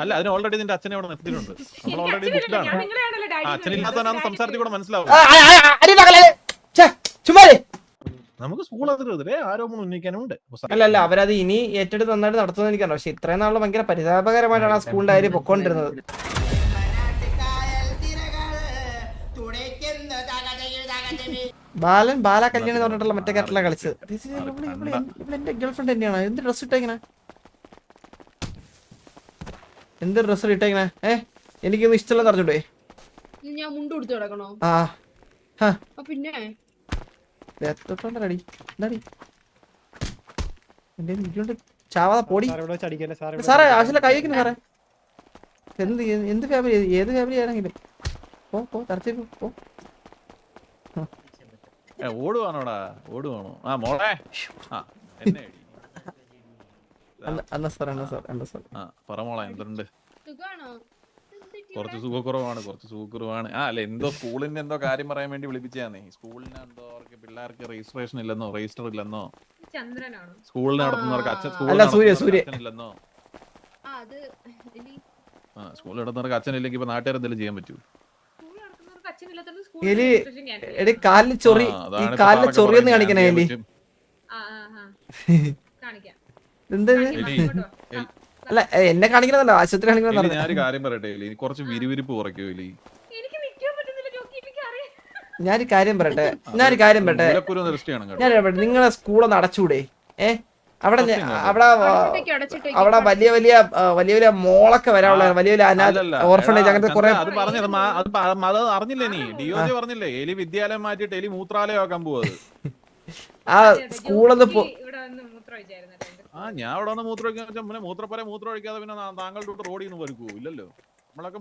അല്ല അതിന് ഓൾറെഡി നിന്റെ അച്ഛനെ അവിടെ നിർത്തിയിട്ടുണ്ട്. നമ്മൾ ഓൾറെഡി ബുക്കിലാണ്. അച്ഛനില്ലാത്തവനാണ് സംസാരത്തിൽ കൂടെ മനസ്സിലാവും. നമുക്ക് സ്കൂൾ അതിരെ ആരോപണം ഉന്നയിക്കാനുണ്ട്. അല്ല അവരത് ഇനി ഏറ്റെടുത്ത് നന്നായിട്ട് നടത്തുന്ന എനിക്കറിയാം. പക്ഷെ ഇത്രയും നാളും ഭയങ്കര പരിതാപകരമായിട്ടാണ് ആ സ്കൂളിന്റെ കാര്യം പൊക്കോണ്ടിരുന്നത്. ബാല കല്യാണം പറഞ്ഞിട്ടുള്ള മറ്റേ കാരറ്റില കളിച്ചത്. എന്റെ ഗേൾഫ്രണ്ട് തന്നെയാണ്. എന്ത് ഡ്രസ് ഇട്ടേക്കണേ? എന്ത് ഡ്രസ് ഇട്ടേക്കണേ? എനിക്കൊന്നും ഇഷ്ടമല്ലെന്ന് അറിഞ്ഞൂടെ? ഞാൻ മുണ്ട് കൊടുത്തു കിടക്കണോ? പിന്നെ ചാവാതെ പോടി സാറേ. ആവശ്യമില്ല കൈ വയ്ക്കുന്നു സാറേ. എന്ത് ഫാമിലി, ഏത് ഫാമിലി ആണെങ്കിലും പോ ചർച്ച പോ. ഓടുവാണോടാ? ഓടുവാണോ? ആ മോളെ പറ മോളെ എന്തുണ്ട്? കുറച്ച് സുഖക്കുറവാണ്. അല്ല എന്തോ സ്കൂളിന്റെ എന്തോ കാര്യം പറയാൻ വേണ്ടി വിളിപ്പിച്ചാന്നേ. സ്കൂളിന് എന്തോ അവർക്ക് പിള്ളേർക്ക് രജിസ്ട്രേഷൻ ഇല്ലെന്നോ, രജിസ്റ്റർ ഇല്ലെന്നോ, സ്കൂളിൽ നടത്തുന്നവർക്ക് അച്ഛനില്ലെന്നോ. സ്കൂളിൽ നടത്തുന്നവർക്ക് അച്ഛനില്ലെങ്കിൽ ഇപ്പൊ നാട്ടുകാർ എന്തെങ്കിലും ചെയ്യാൻ പറ്റൂ? കാലില് ചൊറിയൊന്ന് കാണിക്കണേ. എന്താ അല്ല എന്നെ കാണിക്കണല്ലോ, ആശുപത്രി കാണിക്കണം. ഞാനൊരു കാര്യം പറയട്ടെ, കുറച്ച് വിരിവിരിപ്പ് കുറയ്ക്കോ? ഞാനൊരു കാര്യം പറയട്ടെ. നിങ്ങളെ സ്കൂളൊന്ന് അടച്ചൂടെ? അവിടെ വലിയ വലിയ മോളൊക്കെ വരാനുള്ള വലിയ ഓർഫണേജ് അങ്ങനത്തെ കുറെ. അത് അറിഞ്ഞില്ലേ നീ? ഡിഒജി പറഞ്ഞില്ലേ എലി വിദ്യാലയം മാറ്റിട്ട് എലി മൂത്രാലയം ആക്കാൻ പോവാ. ആ സ്കൂളൊന്ന് ഞാൻ അവിടെ വന്ന് മൂത്രമൊഴിക്കാൻ പിന്നെ മൂത്രം ഒഴിക്കാതെ പിന്നെ താങ്കളുടെ റോഡിൽ നിന്ന് വരൂ? ഇല്ലല്ലോ. നമ്മളൊക്കെ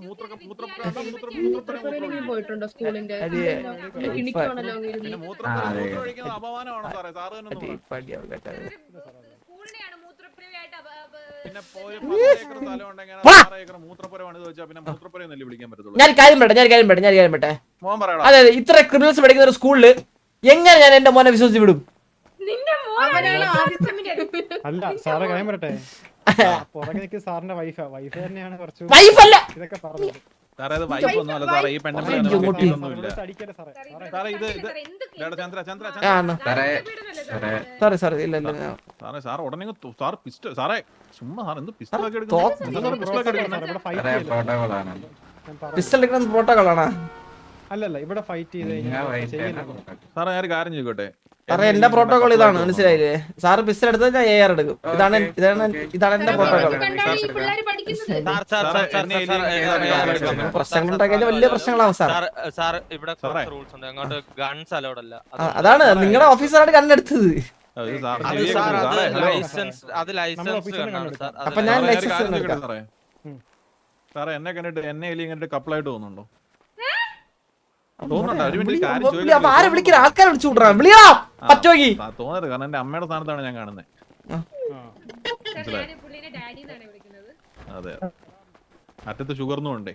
പോയിട്ടുണ്ടോ സ്കൂളിന്റെ? അപമാനമാണോ സാറേ? സാറ് തന്നെ ഞാൻ കാര്യം പറയട്ടെ. അതെ ഇത്ര ക്രിമിനൽസ് പഠിക്കുന്ന ഒരു സ്കൂളില് എങ്ങനെ ഞാൻ എന്റെ മോനെ വിശ്വസിച്ച് വിടും? അല്ല സാറേ കാര്യം പറയട്ടെ, സാറിന്റെ തന്നെയാണ് കുറച്ച് വൈഫല്ല ഇതൊക്കെ പറഞ്ഞത്. പിസ്റ്റൾ എടുക്കുന്ന പ്രോട്ടോകോളാണ്. അല്ലല്ല ഇവിടെ ഫൈറ്റ് സാറേ ഞാൻ കാര്യം ചോദിക്കട്ടെ. സാറേ എന്റെ പ്രോട്ടോകോൾ ഇതാണ്, മനസ്സിലായില്ലേ? സാറ് പിസ്റ്റൾ എടുത്താൽ ഞാൻ AR എടുക്കും. ഇതാണ് എന്റെ പ്രോട്ടോകോൾ. പ്രശ്നങ്ങളുണ്ടാക്കിയാൽ വലിയ പ്രശ്നങ്ങളാവും സാർ. അതാണ് നിങ്ങളുടെ ഓഫീസറാണ് കണ്ണെടുത്തത്. അപ്പൊ ഞാൻ സാറേ എന്നെ കണ്ടിട്ട് എന്നെ ഇങ്ങനെ കപ്പിളായിട്ട് തോന്നുന്നുണ്ടോ? ആരെ വിളിക്കുന്ന ആൾക്കാരെ വിളിച്ചു വിടാ പറ്റുമെങ്കിൽ തോന്നരുത്. കാരണം എന്റെ അമ്മയുടെ സ്ഥാനത്താണ് ഞാൻ കാണുന്നത്. അതെ അറ്റത്ത് ഷുഗർന്നും ഉണ്ടേ.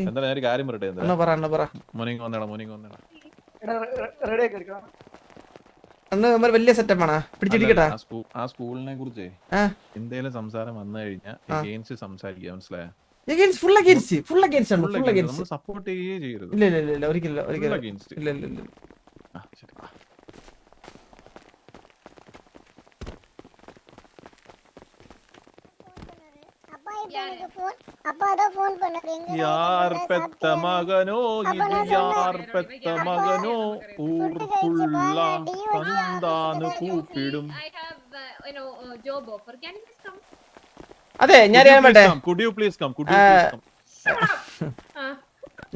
എന്താ ഞാൻ ഒരു കാര്യം പറയട്ടെ. മോർണിംഗ് വന്നേടാ. വലിയ സെറ്റപ്പാണ് പിടിച്ചിരിക്കട്ടെ. ആ സ്കൂളിനെ കുറിച്ച് എന്തേലും സംസാരം വന്നു കഴിഞ്ഞാൽ സംസാരിക്കുക, മനസ്സിലായ? സപ്പോർട്ട് ചെയ്യേ ചെയ്യരുത്. ഇല്ല ഒരിക്കലും. யார் பெத்த மகனோ இது யார் பெத்த மகனோ ஊருக்குள்ள தந்தானு கூப்பிடும். അതെ ഞാൻ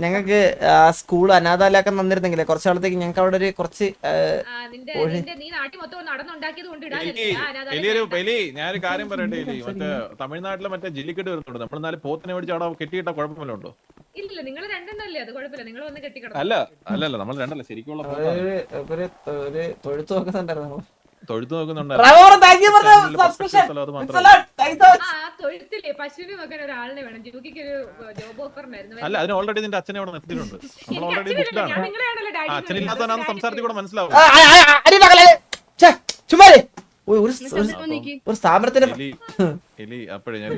ഞങ്ങൾക്ക് സ്കൂൾ അനാഥാലയം തന്നിരുന്നെങ്കിലേ കുറച്ചു കാലത്തേക്ക് ഞങ്ങൾക്ക് അവിടെ ഒരു കുറച്ച് ഞാനൊരു കാര്യം പറയട്ടെ. മറ്റേ തമിഴ്നാട്ടിലെ മറ്റേ ജില്ലിക്കെട്ട് വരുന്നുണ്ട്. നമ്മളെന്നാലും പോത്തിനെ മേടിച്ച് അവിടെ കെട്ടിയിട്ട കുഴപ്പമില്ല ഉണ്ടോ? അല്ലല്ല നമ്മൾ രണ്ടല്ല ശരിക്കുള്ള തൊഴുത്ത് നോക്കുന്നുണ്ടായിരുന്നു. തൊഴുത്ത് നോക്കുന്നുണ്ട്. അല്ല അതിന് ഓൾറെഡി നിന്റെ അച്ഛനെ അവിടെ നിർത്തിയിട്ടുണ്ട്. നമ്മൾ ഓൾറെഡി ബുക്കിലാണ്. അച്ഛനില്ലാത്തവനാണ് സംസാരത്തിൽ കൂടെ മനസ്സിലാവും. ഒരു ചന്ദ്രൻ നിക്ക്. ഒരു സ്ഥാപനത്തിന് എലി അപ്പോഴേ ഞാൻ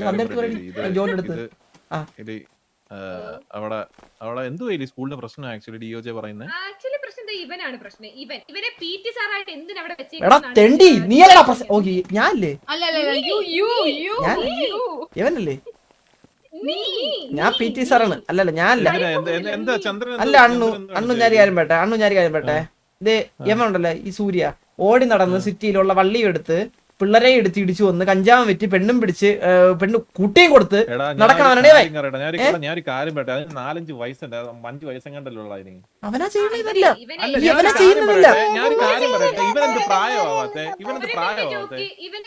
ജോലി എടുത്ത് ആ എലി അവിടെ അവിടെ എന്തുവാ എലി സ്കൂളിന്റെ പ്രശ്നം ആക്ച്വലി ഡിഒജെ പറയുന്നത് ആക്ച്വലി പ്രശ്നം ഇവനാണ് പ്രശ്നം. ഇവനെ PT സാറായിട്ട് എന്തിനാ അവിടെ എടാ തെണ്ടി നീയല്ലടാ പ്രശ്നം. ഓ ഞാനല്ലേ അല്ല ഇവനല്ലേ നീ ഞാൻ PT സാറാണ്. അല്ലല്ല ഞാനല്ല. എന്താ ചന്ദ്രൻ അല്ല അണ്ണു ഞാൻ കാര്യം പെട്ടെ ഇത് യമനുണ്ടല്ലേ ഈ സൂര്യ ഓടി നടന്ന് സിറ്റിയിലുള്ള വള്ളിയും എടുത്ത് പിള്ളേരെ എടുത്ത് ഇടിച്ചു വന്ന് കഞ്ചാവും വെറ്റി പെണ്ണും പിടിച്ച് പെണ്ണ് കുട്ടിയും കൊടുത്ത് നടക്കണവനാണ് ഞാനൊരു കാര്യം പറയട്ടെ. അതിന് 4-5 വയസ്സുണ്ട്. 5 വയസ്സെങ്ങാണ്ടല്ലോ അതിന്. അവനാ ചെയ്യുന്നില്ല അല്ല, ഇവനെ ചെയ്യുന്നില്ല. ഞാനൊരു കാര്യം പറയട്ടെ. ഇവനെന്ത് പ്രായമാവാത്തെ? ഇവനെന്ത് പ്രായമാവാത്തെ? ഇവനെ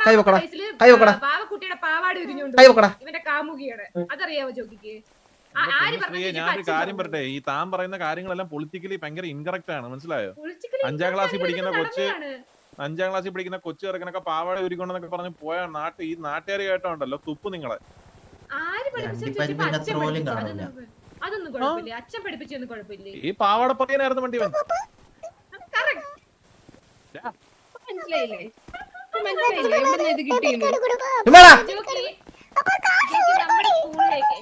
കൈ വെക്കടാ. 6 കൈ വെക്കടാ. പാവക്കുട്ടിയുടെ പാവാട് ഉരിഞ്ഞുകൊണ്ട് കൈ വെക്കടാ. ഇവന്റെ കാമുകിയാണ്. അതറിയാവോ ജോക്കിക്ക്? ഞാനൊരു കാര്യം പറയട്ടെ. ഈ താൻ പറയുന്ന കാര്യങ്ങളെല്ലാം പൊളിറ്റിക്കലി ഭയങ്കര ഇൻകറക്റ്റ് ആണ്, മനസ്സിലായോ? 5ാം ക്ലാസ്സിൽ പഠിക്കുന്ന കൊച്ചു ചെറുക്കനൊക്കെ പാവാട ഒരുക്കൊണ്ടെന്നൊക്കെ പറഞ്ഞ് പോയ ഈ നാട്ടുകാർ കേട്ടോണ്ടല്ലോ തുപ്പ് നിങ്ങളെ. അതൊന്നും കുഴപ്പമില്ല. അച്ഛൻ പഠിപ്പിച്ചൊന്നും കുഴപ്പമില്ല. ഈ പാവാട പറയാനായിരുന്നു വണ്ടി മനസ്സിലായില്ലേ എവിടെ ഇത് കിട്ടിയില്ലേ?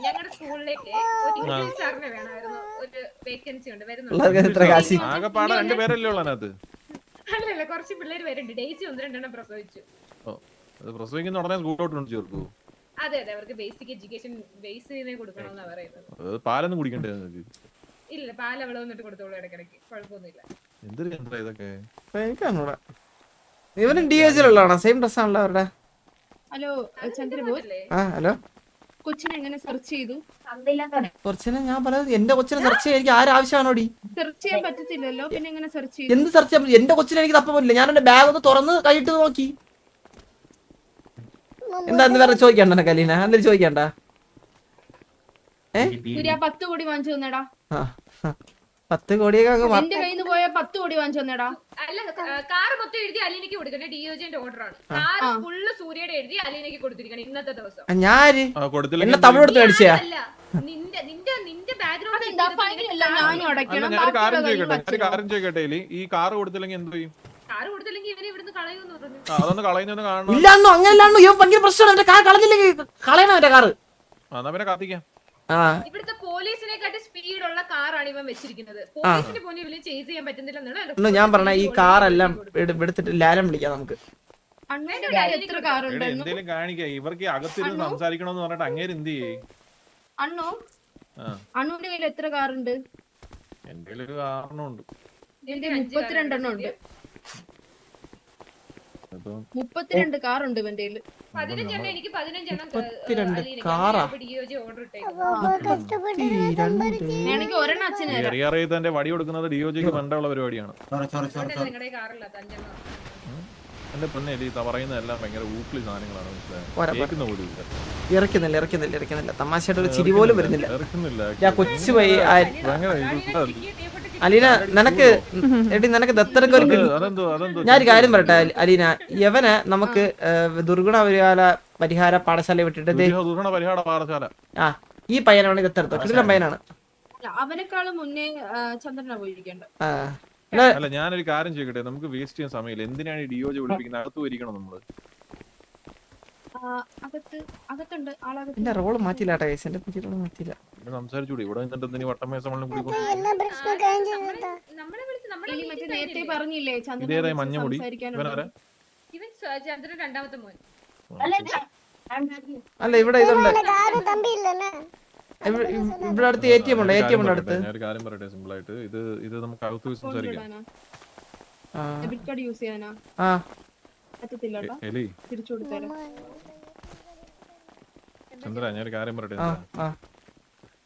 ഞങ്ങളുടെ സ്കൂളിലേക്ക് ഒരു ഇംഗ്ലീഷ് സാറിനെ വേണമായിരുന്നു. ഒരു വേക്കൻസി ഉണ്ട് വരുന്നുണ്ട്. ആകെപ്പാടെ 2 പേരല്ലേ ഉള്ളൂ അതിനകത്ത്. അല്ലല്ല കുറച്ച് പിള്ളേര് വരുന്നുണ്ട്. ഡെയ്സി 1-2 പ്രസവിച്ചു. പ്രസവിക്കുന്ന ഉടനെ സ്കൂളിലോട്ട് ചേർക്കൂ. അതെ അവർക്ക് ബേസിക് എഡ്യൂക്കേഷൻ ബേസിനെ കൊടുക്കണമെന്നാ പറയുന്നത്. പാലൊന്നും കുടിക്കണ്ടേ? ഇല്ല പാൽ അവളെ വന്നിട്ട് കൊടുത്തോളൂ ഇടയ്ക്കിടയ്ക്ക്. കുഴപ്പമൊന്നുമില്ല. എന്തൊരു ഇതൊക്കെ ഇവനും DOJ-ലുള്ളതാണോ? സെയിം ഡ്രസ്സാണല്ലോ അവരുടെ. ഹലോ ചന്ദ്രബോസ്, ഹലോ കൊച്ചിനെ എങ്ങനെ സെർച്ച് ചെയ്തു? കൊച്ചിനെ ഞാൻ പറഞ്ഞത് എന്റെ കൊച്ചിനെ സെർച്ച് ചെയ്യാൻ എനിക്ക് ആരാവശ്യമാണോടി? സെർച്ച് ചെയ്യാൻ പറ്റത്തില്ലല്ലോ, പിന്നെ എങ്ങനെ സെർച്ച് ചെയ്തു? എന്ത് സെർച്ച് ചെയ്യാൻ? എന്റെ കൊച്ചിനെ എനിക്ക് തപ്പാൻ പറ്റില്ല. ഞാൻ എന്റെ ബാഗ് ഒന്ന് തുറന്ന് കൈയിട്ട് നോക്കി. എന്താ വേറെ ചോദിക്കണ്ട കലീന? എന്തെങ്കിലും ചോദിക്കണ്ട? 10 കോടി വാങ്ങിച്ചു തന്നെടാ. 10 കോടിയൊക്കെ എന്റെ കയ്യിൽ നിന്ന് പോയ 10 കോടി വാങ്ങിച്ചു തന്നെടാ. അല്ല കാറ് മൊത്തം എഴുതി അലീനയ്ക്ക് കൊടുക്കണ്ടേ? DOJ-ന്റെ ഓർഡറാണ്. കാറ് ഫുള്ള് സൂര്യയുടെ എഴുതി അലീനയ്ക്ക് കൊടുത്തിരിക്കണം ഇന്നത്തെ ദിവസം. ഞാന് എന്നെ തമിഴ് കൊടുത്ത് മേടിച്ചാ? നിന്റെ ബാക്ക്ഗ്രൗണ്ട് ഞാനും അടയ്ക്കണം. കാര്യം ചോദിക്കട്ടെ, ഈ കാറ് കൊടുത്തില്ലെങ്കിൽ എന്ത് ചെയ്യും? കാറ് കൊടുത്തില്ലെങ്കിൽ ഇവനെ ഇവിടുന്ന് കളയുമെന്ന് പറഞ്ഞു. അതൊന്ന് കളയുന്ന കാണണം. ഇല്ലാന്നോ? അങ്ങനെയല്ലാന്നോ? ഇവൻ ഭയങ്കര പ്രശ്നമാണ്. എന്റെ കാർ കളഞ്ഞില്ലെങ്കിൽ കളയണം എന്റെ കാറ്. പിന്നെ കത്തിക്കാം. ഇവിടുത്തെ പോലീസിനെക്കാട്ടി സ്പീഡുള്ള കാറാണ് ഇവൻ വെച്ചിരിക്കുന്നത്. പോലീസിന് പോലും ഇവന് ചേസ് ചെയ്യാൻ പറ്റുന്നില്ലെന്നാണ് ഞാൻ പറഞ്ഞ. ഈ കാറെല്ലാം എടുത്തിട്ട് ലാലം വിളിക്കാം നമുക്ക്. എന്തേലും കാണിക്ക. ഇവർക്ക് അകത്തിരുന്ന് സംസാരിക്കണമെന്ന് പറഞ്ഞിട്ട് അങ്ങേര് എന്ത് ചെയ്യേ? അണ്ണുവിന്റെ കയ്യിൽ എത്ര കാറുണ്ട്? എന്റെ കയ്യിൽ ഒരു 6 ഉണ്ട്. 32 ഉണ്ട്. 32 കാറുണ്ട് ഇവന്റെ കയ്യില്. 15 എനിക്ക് 15 കാറാ? വേണമെങ്കിൽ ഒരെണ്ണം അച്ഛനെ തന്റെ വടി കൊടുക്കുന്നത് DOJ-ക്ക് പണ്ടുള്ള പരിപാടിയാണ്. നിങ്ങളുടെ കാറില്ലാത്ത 5 എന്റെ പൊന്നെ പറയുന്ന എല്ലാം ഭയങ്കര ഊക്കളി സാധനങ്ങളാണ്. ഇറക്കുന്നില്ല. തമാശയായിട്ട് ഒരു ചിരി പോലും വരുന്നില്ല. കൊച്ചു പോയി. അലീന നിനക്ക് ദത്തരക്ക് ഒരു ഞാനൊരു കാര്യം പറയട്ടെ അലീന. യവന് നമുക്ക് ദുർഗുണ പരിഹാര പാഠശാല വിട്ടിട്ട് ഈ പയ്യനാണ് ദത്തെടുത്തോ. കിടിലൻ പയ്യനാണ്. അവനെക്കാളും മുന്നേ ചന്ദ്രനാ പോയിരിക്കണ്ട. അല്ല ഞാനൊരു കാര്യം ചോദിക്കട്ടെ, നമുക്ക് വേസ്റ്റ് ചെയ്യാൻ സമയമില്ല. എന്തിനാണ് ഈ DOJ വിളിപ്പിക്കുന്നത്? അകത്ത് ഇരിക്കണം നമ്മള്. എന്റെ റോള് മാറ്റില്ല. സംസാരിച്ചൂടെ? ഇവിടെ നിന്നിട്ട് വട്ടമേശ നേരത്തെ പറഞ്ഞില്ലേ ഇതേതായി മഞ്ഞമുടി? ഇവൻ ചന്ദ്രൻ രണ്ടാമത്തെ മോൻ. അല്ല ഇവിടെ ഇതുണ്ട്. ഇവിടെ അടുത്ത് ATM ഉണ്ട്. ATM ഉണ്ട് അടുത്ത്. ഞാൻ ഒരു കാര്യം പറയട്ടെ സിമ്പിൾ ആയിട്ട്. ഇത് നമുക്ക് അകത്ത് വെച്ച് സംസാരിക്കാം. ഡെബിറ്റ് കാർഡ് യൂസ് ചെയ്യാനാ? എലി തിരിച്ചു കൊടുത്തേരാ. ചന്ദ്ര ഞാനൊരു കാര്യം പറയട്ടെ.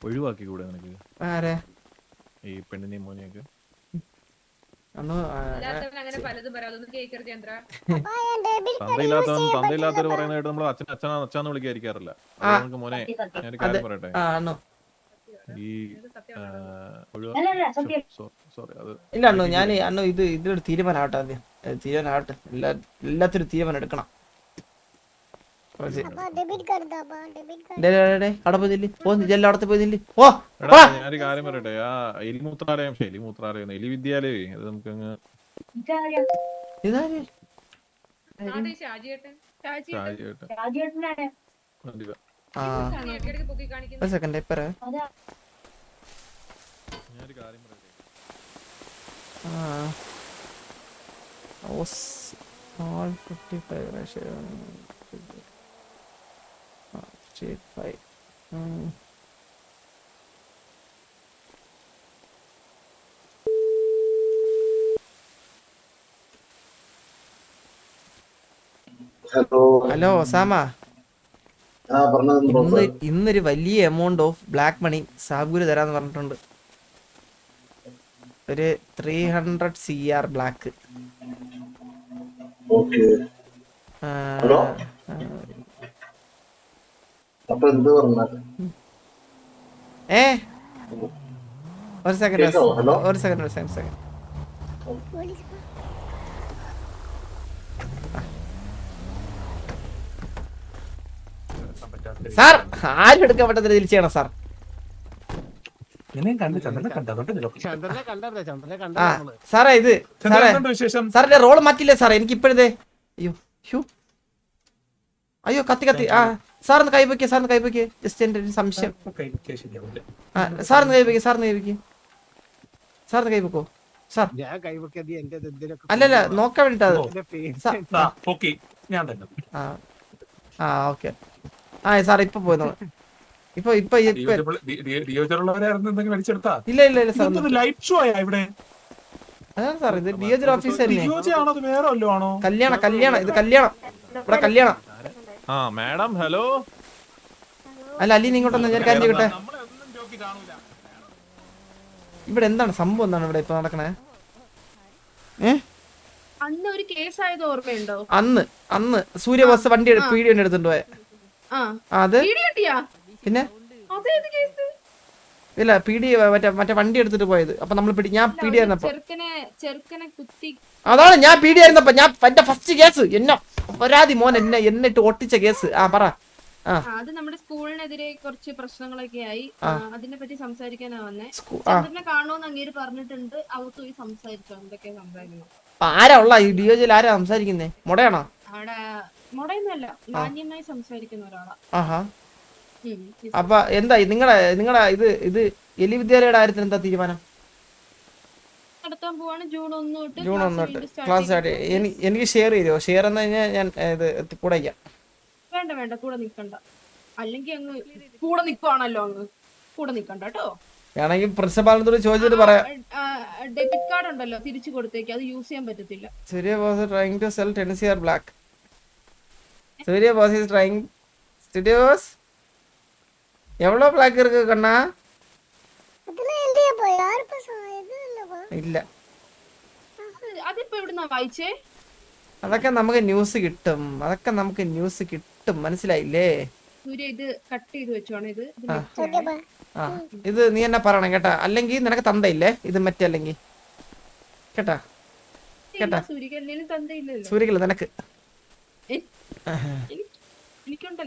ഒഴിവാക്കി കൂടെ നിനക്ക് ഈ പെണ്ണിനെയും മോനെയൊക്കെ? തന്തയില്ലാത്തവർ പറയുന്ന കേട്ട് നമ്മൾ അച്ഛനാന്ന് വിളിക്കാതിരിക്കാറില്ല. നമുക്ക് മോനെ ഞാനൊരു കാര്യം പറയട്ടെ. ഈ ഇല്ല അണ്ണു ഞാൻ ഇതിലൊരു തീരുമാനമാവട്ടെ. ആദ്യം തീരുമാനമാവട്ടെ. എല്ലാത്തിനും തീരുമാനം എടുക്കണം. ഞാനൊരു കാര്യം പറയട്ടെ. ആ എലിമൂത്രാലയം എലി വിദ്യാലയമേ അത് നമുക്കങ്ങ് ഇതാര് ആടെ ഷാജിയേട്ടൻ ഷാജിയേട്ടൻ. കണ്ടില്ല. ആ ഇടയ്ക്കിടയ്ക്ക് പൊക്കി ഒരു കാണിക്കുന്നത്. സെക്കൻഡ് ഇപ്പറ ഞാനൊരു കാര്യം പറയട്ടെ. all 55 ratio 5 ഹലോ ഒസാമ ഇന്നൊരു വലിയ എമൗണ്ട് ഓഫ് ബ്ലാക്ക് മണി സാബൂര് തരാന്ന് പറഞ്ഞിട്ടുണ്ട്. ഒരു 300 CR ബ്ലാക്ക്. ഒരു സെക്കൻഡ് സാർ ആരും എടുക്കാൻ പറ്റാത്ത രീതിയിൽ ചെയ്യണം സാർ. ആ സാറേ ഇത് സാറിന്റെ റോള് മാറ്റില്ലേ സാറേ എനിക്ക് ഇപ്പോഴത്തെ. അയ്യോ കത്തി ആ സാറിന് കൈവയ്ക്ക് ജസ്റ്റ് എന്റെ ഒരു സംശയം. സാറിന് കൈവയ്ക്കോ സാർ. അല്ലല്ല നോക്കാൻ വേണ്ടിട്ടത്. ആ ഓക്കെ ആ സാർ ഇപ്പൊ പോയി ഇപ്പൊ ഇല്ല സാർ അതാണ് സാർ ഇത് DOJ ഓഫീസ് തന്നെ. കല്യാണം ഇത് ഇവിടെ കല്യാണം. ആ മാഡം ഹലോ. അല്ല അല്ലീന് ഇങ്ങോട്ടൊന്ന് ഞാൻ കാര്യം ചെയ്യട്ടെ. ഇവിടെ എന്താണ് സംഭവം എന്താണ് ഇവിടെ ഇപ്പൊ നടക്കണേ? അന്ന് ഒരു കേസ് ആയത് ഓർമ്മയുണ്ടോ? അന്ന് സൂര്യബോസ് വണ്ടി പീടി വണ്ടി എടുത്തിട്ട് പോയെ. അത് പിന്നെ ഇല്ല പീടി മറ്റേ വണ്ടി എടുത്തിട്ട് പോയത്. അപ്പൊ നമ്മൾ ഞാൻ പീടി ആയിരുന്നപ്പോ അതാണ് ഞാൻ പീടി ആയിരുന്നപ്പോ ഞാൻ എന്റെ ഫസ്റ്റ് കേസ് എന്നെ പരാതി മോൻ എന്നിട്ട് ഒട്ടിച്ച കേസ്. ആ പറ. അത് നമ്മുടെ സ്കൂളിനെതിരെ കുറച്ച് പ്രശ്നങ്ങളൊക്കെ ആയി. അതിനെ പറ്റി സംസാരിക്കാനാ വന്നേ. ചന്ദ്രനെ കാണുമെന്ന് അങ്ങേര് പറഞ്ഞിട്ടുണ്ട്. അവർക്ക് പോയി സംസാരിച്ചോ എന്തൊക്കെ സംസാരിക്കണം. ആരാ ഉള്ള ഈ DOJ ആരാ സംസാരിക്കുന്നേ? മുടയാണോ? അവിടെ മുടയൊന്നുമല്ല, മാന്യമായി സംസാരിക്കുന്ന ഒരാളാ. ആഹാ. അപ്പൊ എന്താ നിങ്ങളെ ഇത് എലി വിദ്യാലയയുടെ കാര്യത്തിൽ എന്താ തീരുമാനം? നടത്താൻ പോവാണ് ജൂൺ 1 തൊട്ട് ക്ലാസ് സ്റ്റാർട്ട്. എനിക്ക് ഷെയർ ചെയ്തോ? ഷെയർ എന്ന് കഴിഞ്ഞാൽ ഞാൻ ഇത് കൂടെ വേണ്ട കൂടെ നിക്കണ്ട. അല്ലെങ്കിൽ അങ്ങ് കൂടെ നിക്കുവാണല്ലോ, അങ്ങ് കൂടെ നിക്കണ്ട കേട്ടോ. വേണമെങ്കിൽ പ്രിൻസിപ്പാളിനോട് ചോദിച്ചിട്ട് പറയാം. ഡെബിറ്റ് കാർഡ് ഉണ്ടല്ലോ തിരിച്ചു കൊടുത്തേക്ക്, അത് യൂസ് ചെയ്യാൻ പറ്റത്തില്ല. Surya boss trying to sell 10 CR black. Surya boss is trying studios. எவ்வளோ பிளாக் இருக்கு கண்ணா? அதெல்லாம் என்கிட்ட போ யார் பாஸ் இது இல்லவா? இல்ல അതിപ്പോ എവിടുന്നാ വായിച്ചേ? അതൊക്കെ നമുക്ക് ന്യൂസ് കിട്ടും മനസ്സിലായില്ലേ? സൂര്യ ഇത് കട്ട് ചെയ്ത് വെച്ചോണേ. ഇത് നീ എന്നെ പറയണം കേട്ടാ, അല്ലെങ്കിൽ നിനക്ക് തന്തയില്ലേ ഇത് മറ്റേ അല്ലെങ്കിൽ കേട്ടാ. സൂര്യക്കല്ല നിനക്ക്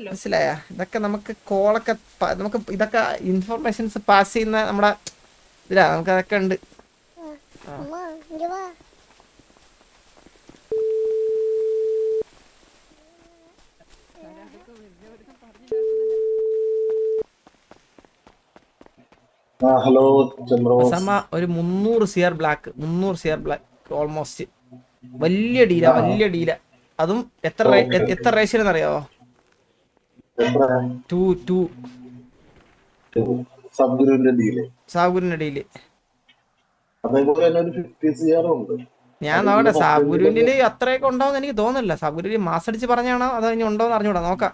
മനസ്സിലായ? ഇതൊക്കെ നമുക്ക് കോളൊക്കെ നമുക്ക് ഇതൊക്കെ ഇൻഫർമേഷൻസ് പാസ് ചെയ്യുന്ന നമ്മുടെ ഇതിലാ, നമുക്ക് അതൊക്കെ ഉണ്ട്. ഹലോ ഒരു 300 CR ബ്ലാക്ക് ഓൾമോസ്റ്റ് വലിയ ഡീല. അതും എത്ര റേഷ്യോ അറിയാവോ? 2 സാബുരിന്റെ ഡീല്. ഞാൻ നോക്കട്ടെ, സാബുരുവിന്റെ അത്രയൊക്കെ ഉണ്ടാവും എനിക്ക് തോന്നുന്നില്ല. സാബുരു മാസടിച്ച് പറഞ്ഞാണോ അതോ ഇനി ഉണ്ടോന്ന് അറിഞ്ഞൂടാ, നോക്കാം.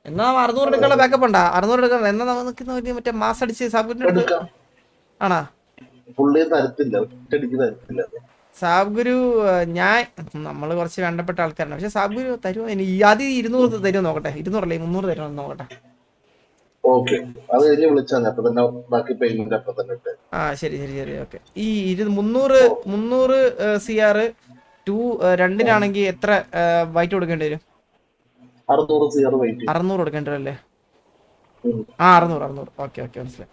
എന്നാ 600 എടുക്കാനുള്ള ബാക്കപ്പ് ഉണ്ടാ? 600 എടുക്കണം എന്നാ നമുക്ക് മറ്റേ മാസടിച്ച് സാബുരിന്റെ അടുത്ത് ആണാ? സാബ്ഗുരു ഞാൻ നമ്മള് കുറച്ച് വേണ്ടപ്പെട്ട ആൾക്കാരാണ്. പക്ഷെ സാബ്ഗുരു തരുമോ? ഇനി ആദ്യം 200 തരുമോ നോക്കട്ടെ. 200 അല്ലേ 300 തരുമോ നോക്കട്ടെ. ആ ശരി ഓക്കെ. ഈ 300 CR 2 രണ്ടിനാണെങ്കിൽ എത്ര വൈറ്റ് കൊടുക്കേണ്ടി വരും? 600 കൊടുക്കേണ്ടി വരും അല്ലേ? 600 ഓക്കെ മനസ്സിലായി.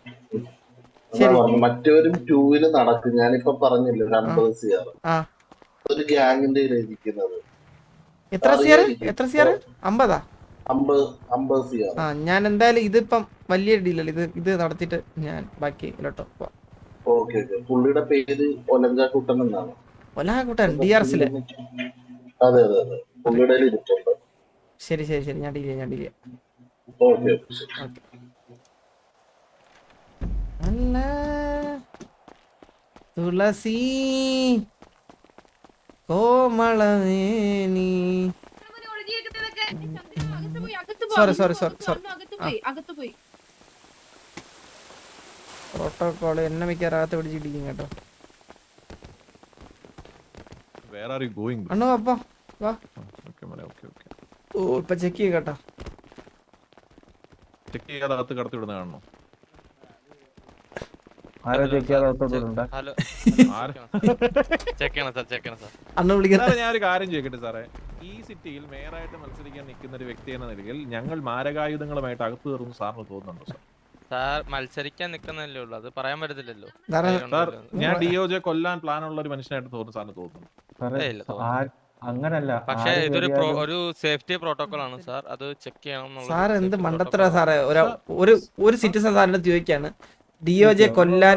ശരി. മറ്റവരും 2-ല് നടക്കും. ഞാനിപ്പോ പറഞ്ഞില്ല 50 CR ആ ഒരു ഗ്യാങ്ങിന്റെ ഇരിക്കുന്നത്. എത്ര സിയർ 50 50 CR. ആ ഞാൻ എന്തായാലും ഇതിപ്പം വലിയ ഡീലല്ല, ഇത് നടത്തിയിട്ട് ഞാൻ ബാക്കി ലോട്ടോ പോവാം. Okay okay. പുള്ളിയുടെ പേര് ഒലങ്കാക്കുട്ടൻ എന്നാണ്. ഒലാകൂട്ടൻ DRS-ല്. അതെ അതെ അതെ, പുള്ളിയുടെ ഇരിപ്പുണ്ട്. ശരി ഞാൻ ഡീൽ ചെയ്യാം. Okay okay. അല്ല തുളസി കോമളവേണി. അകത്ത് പോയി പ്രോട്ടോകോള് എന്നെ മിക്കവാറും പിടിച്ചിട്ടിരിക്കും കേട്ടോ. Where are you going? അണ്ണു അപ്പൊ വാ. Okay. ഓ ഇപ്പൊ ചെക്ക് ചെയ്യ കേട്ടോ. ചെക്ക് ചെയ്യാതെ അകത്ത് കടത്തി വിടുന്ന കാണണോ? ആരോ ചെക്ക് ചെയ്യാതെ അകത്തോട്ട് വിടണ്ട. അണ്ണു വിളിക്കുന്ന ഞാൻ ഒരു കാര്യം ചോദിക്കട്ടെ സാറേ, ഈ സിറ്റിയിൽ മേയറായിട്ട് മത്സരിക്കാൻ നിൽക്കുന്ന ഒരു വ്യക്തി എന്ന നിലയിൽ ഞങ്ങൾ മാരകായുധങ്ങളുമായിട്ട് അകത്ത് കയറുന്നു സാറിന് തോന്നുന്നുണ്ടോ സാർ? സാർ മത്സരിക്കാൻ നിൽക്കുന്നല്ലേ ഉള്ളൂ, അത് പറയാൻ പറ്റത്തില്ലല്ലോ. സാർ ഞാൻ DOJ കൊല്ലാൻ പ്ലാൻ ഉള്ള ഒരു മനുഷ്യനായിട്ട് തോന്നുന്നു സാറിന് തോന്നുന്നു? അങ്ങനല്ല, പക്ഷേ ഇതൊരു ഒരു സേഫ്റ്റി പ്രോട്ടോകോൾ ആണ് സാർ, അത് ചെക്ക് ചെയ്യണം. സാർ എന്ത് മണ്ടത്തര സാറേ. ഒരു സിറ്റിസൺ സാറിന്റെ അടുത്ത് ചോദിക്കാണ് DOJ കൊല്ലാൻ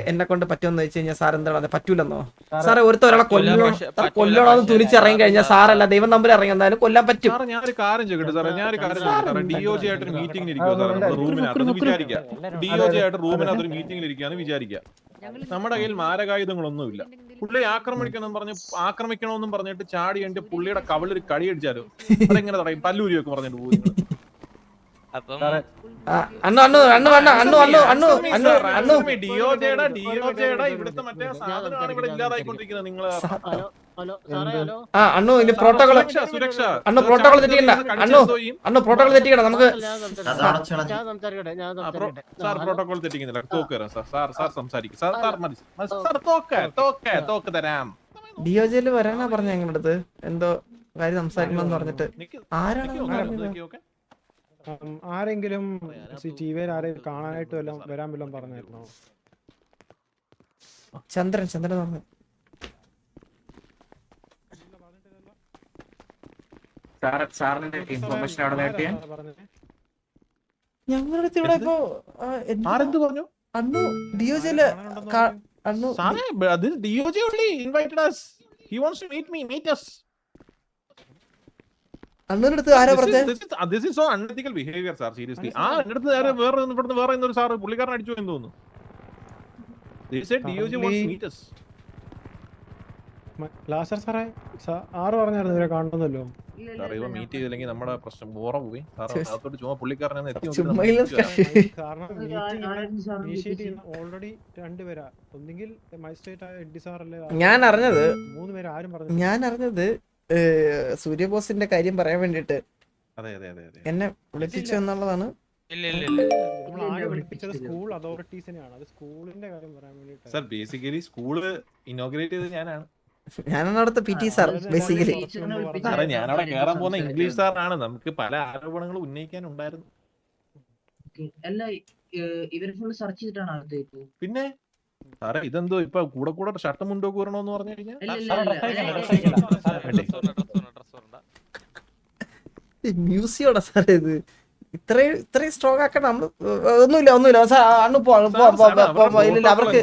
എന്നെ കൊണ്ട് പറ്റുമെന്ന് വെച്ച് കഴിഞ്ഞാൽ സാർ എന്താണ് പറ്റൂലെന്നോ? സാറേ ഒരാളെ കൊല്ലണമെന്ന് തുനിച്ചിറങ്ങി കഴിഞ്ഞാൽ സാറല്ല ദൈവം നമ്പർ ഇറങ്ങി വന്നാലും കൊല്ലാൻ പറ്റും. ഞാനൊരു കാര്യം ചോദിക്കട്ടെ സാറേ, DOJ ആയിട്ടൊരു മീറ്റിംഗിൽ ഇരിക്കുമോ സാറേ? നമ്മുടെ റൂമിനകത്ത് വിചാരിക്കാം, DOJ ആയിട്ട് റൂമിനകത്ത് ഒരു മീറ്റിംഗിൽ ഇരിക്കാന്ന് വിചാരിക്കാം. നമ്മുടെ കയ്യിൽ മാരകായുധങ്ങളൊന്നുമില്ല. പുള്ളിയെ ആക്രമിക്കണമെന്നും പറഞ്ഞിട്ട് ചാടി കഴിഞ്ഞിട്ട് പുള്ളിയുടെ കവിളൊരു കടിയടിച്ചാലോ? അതെങ്ങനെ തടയും? പല്ലൂരി ഒക്കെ പറഞ്ഞിട്ട് പോകും. ഇവിടുത്തെ മറ്റേ സാധനമാണ് ഇവിടെ ഇല്ലാതായിക്കൊണ്ടിരിക്കുന്നത്. നിങ്ങൾ പ്രോട്ടോകോൾ തെറ്റിക്കണ്ട. പ്രോട്ടോകോൾ തെറ്റിക്കണ്ട. നമുക്ക് സാർ പ്രോട്ടോകോൾ തെറ്റിക്കുന്നില്ല. തോക്ക് തരാം സാർ സംസാരിക്കും. തോക്ക് തരാം. DOJ വരാനാ പറഞ്ഞ ഞങ്ങളുടെ അടുത്ത് എന്തോ കാര്യം സംസാരിക്കണമെന്ന് പറഞ്ഞിട്ട്. ആരാണ്? ആരെങ്കിലും ടിവിയിൽ ആരെയും കാണാനായിട്ട് വരാൻ വല്ലതും പറഞ്ഞായിരുന്നോ? ചന്ദ്രൻ പറഞ്ഞു. ഞങ്ങളുടെ ഇവിടെ ഇപ്പൊ ആരെന്ത് പറഞ്ഞു? അണ്ണു DOJ-ല് DOJ only invited us. He wants to meet us. അണ്ണൂടെ അടുത്ത് ആരാ പറഞ്ഞത്? This is so unethical behavior, sir. Seriously. എന്റെ അടുത്ത് വേറെ ഒരു സാറ് പുള്ളിക്കാരൻ അടിച്ചു എന്ന് തോന്നുന്നു. They said DOJ wants to meet us. ലാസർ സാറേ ആറ് പറഞ്ഞായിരുന്നു ഇവരെ കാണുന്നല്ലോ. സാറേ ഇവ മീറ്റ് ചെയ്തില്ലെങ്കിൽ നമ്മുടെ പ്രശ്നം ബോറ പോയി. സാറേ അകത്തോട്ട് ചുമ്മാ പുള്ളിക്കാരനെ എത്തി ഓൾറെഡി രണ്ടുപേരാ. ഒന്നെങ്കിൽ മജിസ്ട്രേറ്റ് ആയ എഡ്ഡി സാർ അല്ലേ? ഞാൻ അറിഞ്ഞത് 3 പേര് ആരും പറഞ്ഞു. ഞാൻ അറിഞ്ഞത് സൂര്യബോസിന്റെ കാര്യം പറയാൻ വേണ്ടിട്ട് എന്നെ വിളിപ്പിച്ചു എന്നുള്ളതാണ്. സ്കൂൾ അതോറിറ്റീസിനെയാണ്, അത് സ്കൂളിന്റെ കാര്യം പറയാൻ വേണ്ടിട്ട്. സർ ബേസിക്കലി സ്കൂള് ഇനോഗ്രേറ്റ് ചെയ്തത് ഞാനാണ് അവിടുത്തെ PT സാർ. ബേസിക്കലി ഞാൻ അവിടെ കയറാൻ പോകുന്ന ഇംഗ്ലീഷ് സാറാണ്. നമുക്ക് പല ആരോപണങ്ങളും ഉന്നയിക്കാനുണ്ടായിരുന്നു. പിന്നെ സാറേ ഇതെന്തോ ഇപ്പൊ കൂടെ ഷർട്ടും മുണ്ടോ കൂറണോന്ന് പറഞ്ഞു കഴിഞ്ഞാൽ മ്യൂസിയോടാ സാറേ ഇത്. ഇത്രയും സ്ട്രോങ് ആക്കണം നമ്മള്. ഒന്നുമില്ല അവർക്ക്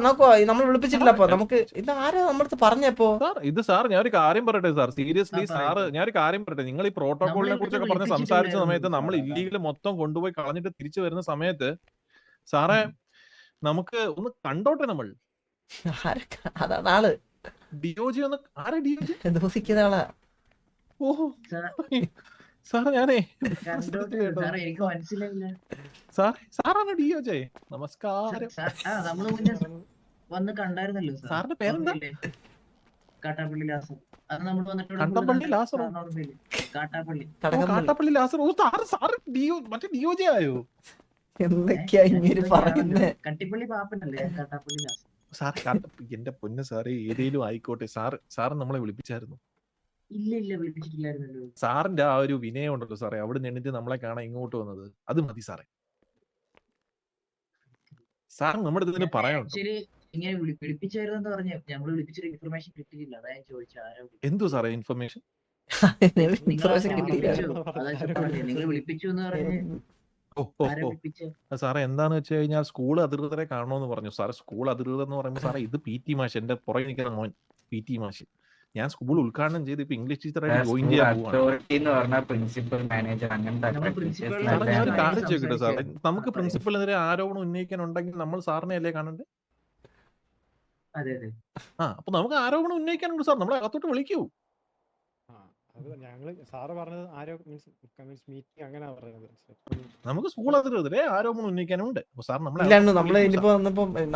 നോക്കോ നമ്മൾ വിളിപ്പിച്ചിട്ടില്ല. അപ്പൊ നമുക്ക് ഇത് ആരാ നമ്മളടുത്ത് പറഞ്ഞപ്പോ? ഇത് സാർ ഞാൻ ഒരു കാര്യം പറയട്ടെ സാർ, സീരിയസ്ലി സാറ് ഞാനൊരു കാര്യം പറയട്ടെ. നിങ്ങൾ ഈ പ്രോട്ടോകോളിനെ കുറിച്ചൊക്കെ പറഞ്ഞ് സംസാരിച്ച സമയത്ത് നമ്മൾ ഇല്ലീഗൽ മൊത്തം കൊണ്ടുപോയി കളഞ്ഞിട്ട് തിരിച്ചു വരുന്ന സമയത്ത് സാറേ നമുക്ക് ഒന്ന് കണ്ടോട്ടെ. നമ്മൾ അതാണ് ആള് DOJ ഒന്ന് ആരാ DOJ? ദോഷിക്കുന്ന ആളാ. ഓഹോ സാറേ ഞാനേ സാറാണ് DOJ. നമസ്കാരം. സാറിന്റെ പേരെന്താ? കാട്ടാപ്പള്ളി ലാസർ. കാട്ടാപ്പള്ളി ലാസർ. ഓ സാറ് മറ്റേ DOJ ആയോ? എന്തൊക്കെയാ ഇങ്ങനെ പറയുന്നേ? കട്ടിപ്പള്ളി പാപ്പനല്ലേ കാട്ടാപ്പള്ളി ലാസർ. സാർ എന്റെ പൊന്ന് സാറേ ഏതേലും ആയിക്കോട്ടെ. സാറ് നമ്മളെ വിളിപ്പിച്ചായിരുന്നു? ഇല്ല വിളിപ്പിച്ചിട്ടില്ലായിരുന്നല്ലോ. സാറിന്റെ ആ ഒരു വിനയം ഉണ്ടല്ലോ സാറേ, അവിടെ നിന്നിട്ട് നമ്മളെ കാണാൻ ഇങ്ങോട്ട് വന്നത്, അത് മതി സാറേ. സാർ നമ്മുടെ ഇതിന് പറയാനുണ്ടോ? ആക്ച്വലി ഇങ്ങനെ വിളിപ്പിച്ചായിരുന്നു പറഞ്ഞ ഞങ്ങൾ വിളിപ്പിച്ചൊരു ഇൻഫർമേഷൻ കിട്ടിയില്ല, അതാ ഞാൻ ചോദിച്ചു ആരോ എന്തു സാറേ ഇൻഫർമേഷൻ? നിങ്ങൾ വിളിപ്പിച്ചു എന്ന് പറഞ്ഞ് ആരാ വിളിപ്പിച്ച? സാറേ എന്താന്ന് വെച്ച് കഴിഞ്ഞാൽ സ്കൂൾ അധികൃതരെ കാണണമെന്ന് പറഞ്ഞു. സാറേ സ്കൂൾ അധികൃതർ എന്ന് പറയുമ്പോൾ സാറേ ഇത് PT മാഷ്, എന്റെ പുറകെ നിൽക്കുന്ന മോൻ PT മാഷ്. ഞാൻ സ്കൂൾ ഉദ്ഘാടനം ചെയ്ത് ഇപ്പൊ ഇംഗ്ലീഷ് ടീച്ചറായിട്ട് ജോയിൻ ചെയ്യാൻ പോവാണ്. പ്രിൻസിപ്പൽ മാനേജർ അങ്ങനത്തെ സാറേ ഞാൻ ഒരു കാര്യം ചോദിക്കട്ടെ സാറേ, നമുക്ക് പ്രിൻസിപ്പലിനെതിരെ ആരോപണം ഉന്നയിക്കാനുണ്ടെങ്കിൽ നമ്മൾ സാറിനെ അല്ലേ കാണണ്ടേ? അതെ അതെ. അപ്പൊ നമുക്ക് ആരോപണം ഉന്നയിക്കാനുണ്ട് സാർ, നമ്മളെ അകത്തോട്ട് വിളിക്കൂ. അത് ഞങ്ങള് സാറ് പറഞ്ഞത് ആരോ മീൻസ് മീറ്റിംഗ് അങ്ങനെ പറഞ്ഞത്. നമുക്ക് സ്കൂൾ അധികൃതരെ ആരോപണം ഉന്നയിക്കാനുണ്ട്. അപ്പൊ സാർ നമ്മളെ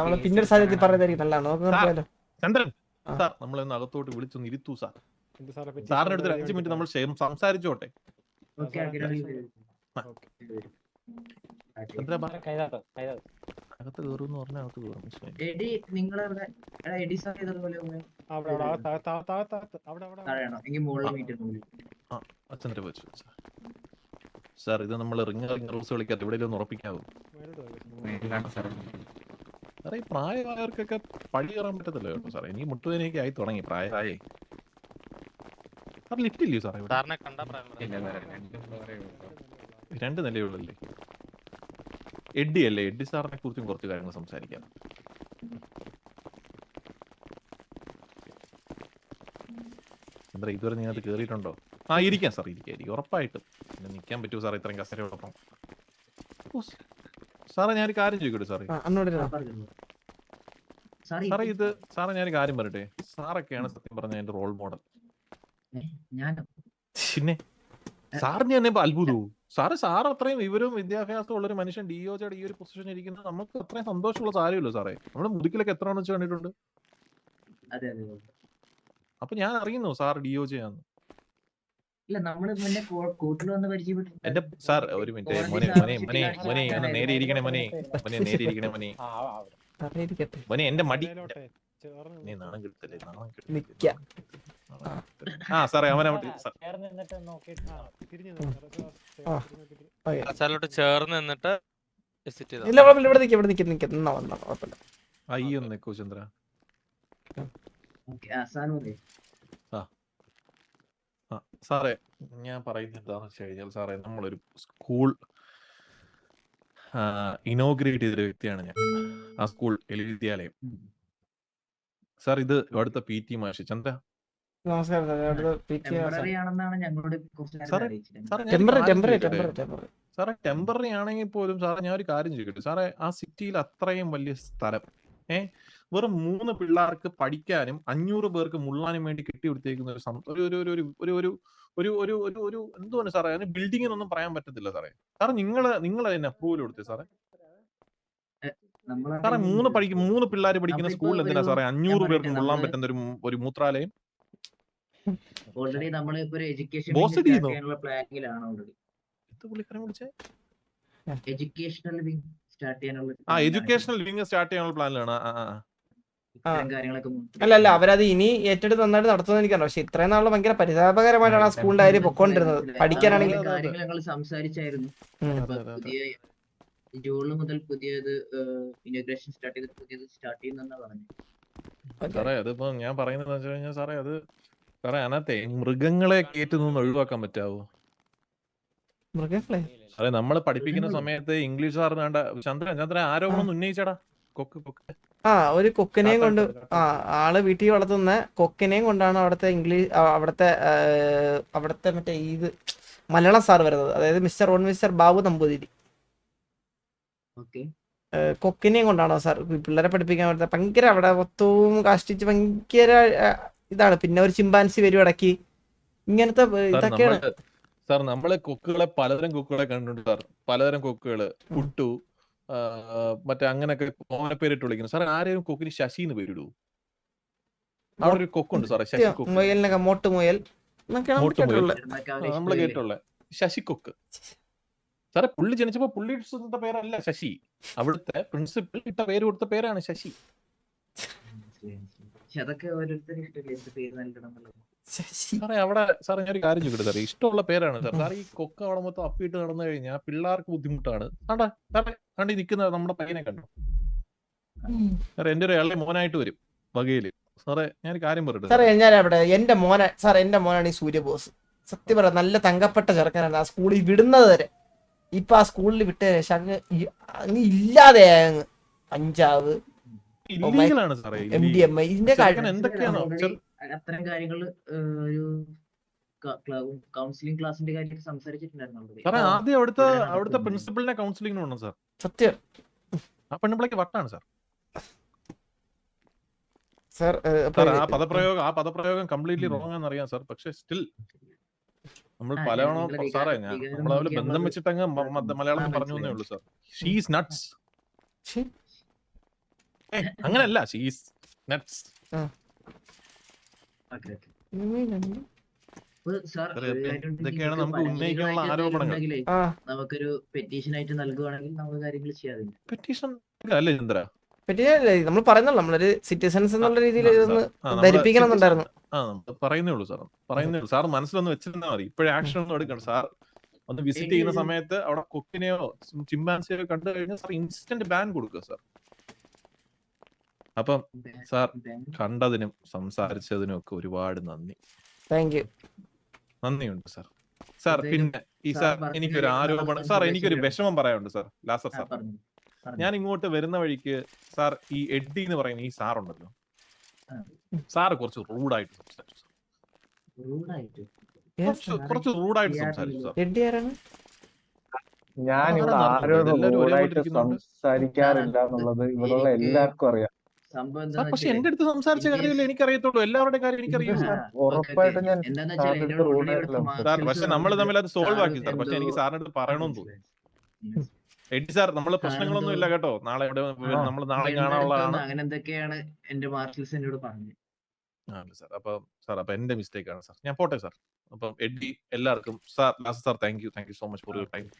നമ്മള് പിന്നീട് സാഹചര്യത്തിൽ പറയുന്നതായിരിക്കും നല്ലതാണ്. നോക്കാം ചന്ദ്രൻ സാർ നമ്മളൊന്ന് അകത്തോട്ട് വിളിച്ചൊന്ന് ഇരുത്തൂ സാർ. സാറിന്റെ അടുത്ത് 5 മിനിറ്റ് നമ്മൾ സംസാരിച്ചോട്ടെ. ചന്ദ്ര അകത്ത് കയറുമെന്ന് പറഞ്ഞാൽ അകത്ത് കയറും. ചന്ദ്ര വെച്ചു സാർ, ഇത് നമ്മൾ റിംഗ് റൂൾസ് കളിക്കാത്ത എവിടെയെങ്കിലും ഉറപ്പിക്കാവൂ സാറേ? ഈ പ്രായമായവർക്കൊക്കെ പഴി കയറാൻ പറ്റത്തില്ല കേട്ടോ സാറേ. എനിക്ക് മുട്ടുവേനയൊക്കെ ആയി തുടങ്ങി പ്രായമായേ. സാർ ലിഫ്റ്റ് ഇല്ലയോ സാറേ? 2 നിലയുള്ളല്ലേ? എഡ്ഡി അല്ലേ? എഡ്ഡി സാറിനെ കുറിച്ചും കുറച്ച് കാര്യങ്ങൾ സംസാരിക്കാം. എന്താ ഇതുവരെ നിങ്ങൾക്ക് കയറിയിട്ടുണ്ടോ? ഇരിക്കാം സാർ, ഇരിക്കാം ഉറപ്പായിട്ടും. പിന്നെ നിൽക്കാൻ പറ്റുമോ സാറേ ഇത്രയും കസേരയോടൊപ്പം? സാറേ ഞാനൊരു കാര്യം ചോദിക്കട്ടെ സാറേ? സാറേ ഇത് സാറേ ഞാനൊരു കാര്യം പറയട്ടെ? സാറൊക്കെയാണ് സത്യം പറഞ്ഞ എന്റെ റോൾ മോഡൽ. പിന്നെ സാറിന് തന്നെ അത്ഭുതവും സാറ് അത്രയും വിവരവും വിദ്യാഭ്യാസവും ഉള്ളൊരു മനുഷ്യൻ DOJയുടെ ഈ ഒരു പൊസിഷനിൽ ഇരിക്കുന്നത് നമുക്ക് അത്രയും സന്തോഷമുള്ള കാര്യമല്ലോ സാറേ. നമ്മുടെ മുതുക്കിലൊക്കെ എത്ര വെച്ച് കണ്ടിട്ടുണ്ട്. അപ്പൊ ഞാൻ അറിയുന്നു സാർ DOJ ആണെന്ന്. എന്റെ സാർ ഒരു മിനിറ്റ്, മോനെ നേരെ ഇരിക്കണേ മോനെ എന്റെ മടി നാണം കിട്ടല്ലേ സാറേ അവനെ ചേർന്ന് നിന്നിട്ട് അയ്യോ നിക്കോ ചന്ദ്ര. സാറേ ഞാൻ പറയുന്നത് എന്താണെന്ന് വെച്ച് കഴിഞ്ഞാൽ സാറേ നമ്മളൊരു സ്കൂൾ ഇനോഗ്രേറ്റ് ചെയ്തൊരു വ്യക്തിയാണ് ഞാൻ. ആ സ്കൂൾ വിദ്യാലയം സാർ. ഇത് അവിടുത്തെ PT മാഷ് ചന്ദ്ര. സാറേ ടെമ്പററി ആണെങ്കിൽ പോലും സാറേ ഞാൻ ഒരു കാര്യം ചോദിക്കട്ടെ സാറേ? ആ സിറ്റിയിൽ അത്രയും വലിയ സ്ഥലം വെറും 3 പിള്ളേർക്ക് പഠിക്കാനും 500 പേർക്ക് മുള്ളാനും വേണ്ടി കെട്ടിയെടുത്തേക്കുന്ന ഒരു എന്തുകൊണ്ട് സാറേ അതിന് ബിൽഡിങ്ങിനൊന്നും പറയാൻ പറ്റത്തില്ല സാറേ. സാറേ നിങ്ങൾ അതിന് അപ്രൂവൽ കൊടുത്തേ സാറേ? സാറേ 3 പിള്ളേർ പഠിക്കുന്ന സ്കൂളിൽ എന്തിനാ സാറേ 500 പേർക്ക് മുള്ളാൻ പറ്റുന്ന ഒരു മൂത്രാലയം? ഓൾറെഡി നമ്മളിപ്പോ ഒരു എഡ്യൂക്കേഷൻ പ്ലാനിങ്ങിലാണ്. ഓൾറെഡി എഡ്യൂക്കേഷണൽ വിങ് സ്റ്റാർട്ട് ചെയ്യാനുള്ള പ്ലാനിലാണ്. അല്ല അവരത് ഇനി ഏറ്റെടുത്ത് നന്നായിട്ട് നടത്തുന്നത് എനിക്കറിയാം. പക്ഷെ ഇത്രയും നാളെ ഭയങ്കര പരിതാപകരമായിട്ടാണ് ആ സ്കൂളിന്റെ കാര്യം പൊക്കോണ്ടിരുന്നത്. പഠിക്കാനാണെങ്കിൽ ഞങ്ങൾ സംസാരിച്ചായിരുന്നു. ജൂൺ മുതൽ പുതിയത് ഇനോഗ്രേഷൻ സ്റ്റാർട്ട് ചെയ്യുന്ന പറഞ്ഞു. സാറേ അതിപ്പോ ഞാൻ പറയുന്നത് വെച്ച് കഴിഞ്ഞാൽ സാറേ അത് സാറേ അതിനകത്തെ മൃഗങ്ങളെ കയറ്റുന്നൊന്ന് ഒഴിവാക്കാൻ പറ്റാവോ? മൃഗങ്ങളെ സാറേ നമ്മള് പഠിപ്പിക്കുന്ന സമയത്ത് ഇംഗ്ലീഷ് സാർ വേണ്ട ചന്ദ്രൻ ആരോപണം ഉന്നയിച്ചടാ. ഒരു കൊക്കിനെയും കൊണ്ട് ആള് വീട്ടിൽ വളർത്തുന്ന കൊക്കിനെയും കൊണ്ടാണ് അവിടുത്തെ മറ്റേ ഇത് മലയാളം സാർ വരുന്നത്. അതായത് മിസ്റ്റർ ബാബു നമ്പൂതിരി. കൊക്കിനെയും കൊണ്ടാണോ സാർ പിള്ളേരെ പഠിപ്പിക്കാൻ പറ്റുന്നത്? ഭയങ്കര അവിടെ മൊത്തവും കാഷ്ടിച്ച് ഭയങ്കര ഇതാണ്. പിന്നെ ഒരു ചിമ്പാൻസി വരും ഇടയ്ക്ക്. ഇങ്ങനത്തെ ഇതൊക്കെയാണ് സാർ. നമ്മള് കൊക്കുകളെ പലതരം കൊക്കുകളെ കണ്ടിട്ടുണ്ട് സാർ. പലതരം കൊക്കുകള് പുട്ടു മറ്റേ അങ്ങനെയൊക്കെ ഓനെ പേരിട്ട് വിളിക്കുന്നു സാറേ. ആരെയും കൊക്കിന് ശശി എന്ന് പേരിടൂ? അവിടെ ഒരു കൊക്കുണ്ട് സാറേ, ശശി കൊക്ക്. മോട്ടുമുയൽ നമ്മള് കേട്ടുള്ള ശശിക്കൊക്ക് സാറേ. പുള്ളി ജനിച്ചപ്പോ പുള്ളിയുടെ പേരല്ല ശശി, അവിടുത്തെ പ്രിൻസിപ്പൽ ഇട്ട പേര് കൊടുത്ത പേരാണ് ശശി. സാറേ അവിടെ സാറേ ഞാൻ ഒരു കാര്യം ചോദിക്കട്ടെ സാറേ? ഇഷ്ടമുള്ള പേരാണ് സാർ. സാർ ഈ കൊക്ക് അവിടെ മൊത്തം അപ്പിയിട്ട് നടന്നു കഴിഞ്ഞാൽ പിള്ളേർക്ക് ബുദ്ധിമുട്ടാണ്. സാറേ സാറേ കണ്ടി നിൽക്കുന്ന നമ്മുടെ പയ്യനെ കണ്ടു. സാറേ എന്റെ ഒരു ഇളയ മോനായിട്ട് വരും വകയില്. സാറേ ഞാൻ കാര്യം പറയട്ടെ സാറേ ഞാൻ അവിടെ എന്റെ മോനാണ് ഈ സൂര്യബോസ്. സത്യം പറയാം, നല്ല തങ്കപ്പെട്ട ചെറുക്കനാണ്. ആ സ്കൂളിൽ വിടുന്നത് വരെ. ഇപ്പൊ ആ സ്കൂളിൽ വിട്ട ശേഷം അങ്ങ് ഇല്ലാതെ അങ്ങ് കഞ്ചാവ്, ഇല്ലീഗലാണ് സാറേ. MDMA ഇതിന്റെ കാര്യം എന്തൊക്കെയാണോ അത്തരം കാര്യങ്ങൾ ഒരു കൗൺസിലിംഗ് ക്ലാസിന്റെ കാര്യത്തിൽ സംസാരിച്ചിട്ടുണ്ടായിരുന്നു. സാറേ ആദ്യം അവിടുത്തെ പ്രിൻസിപ്പലിനെ കൗൺസിലിംഗിന് വേണം സാർ. സത്യം. ആ പെണ്ണുപിള്ളക്ക് വട്ടാണ് സാർ. സാർ ആ പദപ്രയോഗം കംപ്ലീറ്റ്ലി റോങ് ആണെന്ന് അറിയാം സാർ. പക്ഷെ സ്റ്റിൽ നമ്മൾ പലവണ സാറേ നമ്മളെ ബന്ധം വെച്ചിട്ടങ്ങ് മലയാളത്തിൽ പറഞ്ഞു എന്നേ ഉള്ളൂ സാർ. She's nuts. അങ്ങനല്ല, ഷീസ് നട്ട്സ്. ഇതൊക്കെയാണ് നമുക്ക് ഉന്നയിക്കാനുള്ള ആരോപണങ്ങൾ. നമുക്കൊരു പെറ്റീഷൻ ആയിട്ട് നൽകുവാണെങ്കിൽ നമുക്ക് കാര്യങ്ങൾ ചെയ്യാറുണ്ട്. പെറ്റീഷൻ അല്ലേ ചന്ദ്ര? നമ്മൾ പറയുന്നല്ലോ, നമ്മളൊരു സിറ്റിസൺസ് എന്നുള്ള രീതിയിൽ ധരിപ്പിക്കണമെന്നുണ്ടായിരുന്നു. പറയുന്നേ ഉള്ളൂ സാർ, പറയുന്നേ ഉള്ളൂ സാർ. മനസ്സിലൊന്ന് വെച്ചിരുന്നാ മതി. ഇപ്പോഴേ ആക്ഷൻ ഒന്നും എടുക്കണം സാർ. ഒന്ന് വിസിറ്റ് ചെയ്യുന്ന സമയത്ത് അവിടെ കൊക്കിനെയോ ചിമ്പാൻസിയോ കണ്ടു കഴിഞ്ഞാൽ സാർ ഇൻസ്റ്റന്റ് ബാൻ കൊടുക്കുക സാർ. അപ്പം സാർ കണ്ടതിനും സംസാരിച്ചതിനും ഒക്കെ ഒരുപാട് നന്ദി. Thank you. നന്ദിയുണ്ട് സാർ. സാർ പിന്നെ ഈ സാർ എനിക്കൊരു ആരോപണം സാർ, എനിക്കൊരു വിഷമം പറയാനുണ്ട് സാർ. ലാസർ സാർ, ഞാൻ ഇങ്ങോട്ട് വരുന്ന വഴിക്ക് സാർ ഈ എഡ്ഡി എന്ന് പറയുന്ന ഈ സാറുണ്ടല്ലോ, സാറ് കുറച്ച് റൂഡായിട്ട് സംസാരിച്ചു. കുറച്ച് റൂഡായിട്ട് സംസാരിച്ചു സാർ. എഡ്ഡി ആരാണ്? ഞാൻ ഇവിടെ ആരോടും റൂഡായിട്ട് സംസാരിക്കാറില്ല എന്നുള്ളത് ഇവിടെയുള്ള എല്ലാവർക്കും അറിയാം. പക്ഷെ എന്റെ അടുത്ത് സംസാരിച്ച കാര്യമല്ലേ എനിക്കറിയത്തുള്ളൂ, എല്ലാവരുടെ കാര്യം എനിക്കറിയാം സാർ. ഉറപ്പായിട്ടും ഞാൻ സാർ പക്ഷെ നമ്മൾ തമ്മിൽ അത് സോൾവ് ആക്കി സാർ. പക്ഷെ എനിക്ക് സാറിന്റെ അടുത്ത് പറയണമെന്ന് തോന്നി. എഡി സാർ, നമ്മള് പ്രശ്നങ്ങളൊന്നും ഇല്ല കേട്ടോ. നാളെ ഇവിടെ നമ്മൾ നാളെ കാണാനുള്ളതാണ്. അങ്ങനെ എന്തൊക്കെയാണ് എന്റെ മാർഷൽസ് എന്നോട് പറഞ്ഞത്. സാർ അപ്പൊ എന്റെ മിസ്റ്റേക്ക് ആണ് സാർ. ഞാൻ പോട്ടെ സാർ. അപ്പം എഡി എല്ലാവർക്കും sir, thank you so much for your time.